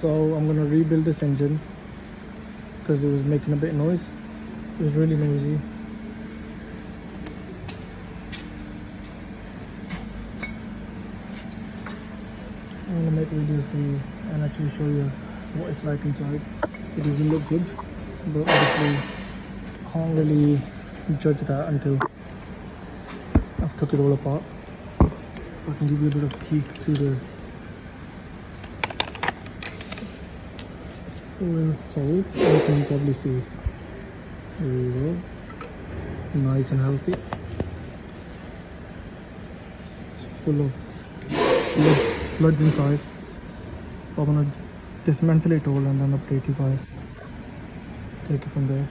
So I'm gonna rebuild this engine because it was making a bit of noise. It was really noisy. I'm gonna make a video for you and actually show you what it's like inside. It doesn't look good, but obviously can't really judge that until I've took it all apart. I can give you a bit of peek through the oil hole. You can probably see. There you go. Nice and healthy. It's full of sludge inside. I'm gonna dismantle it all and then update you guys. Take it from there.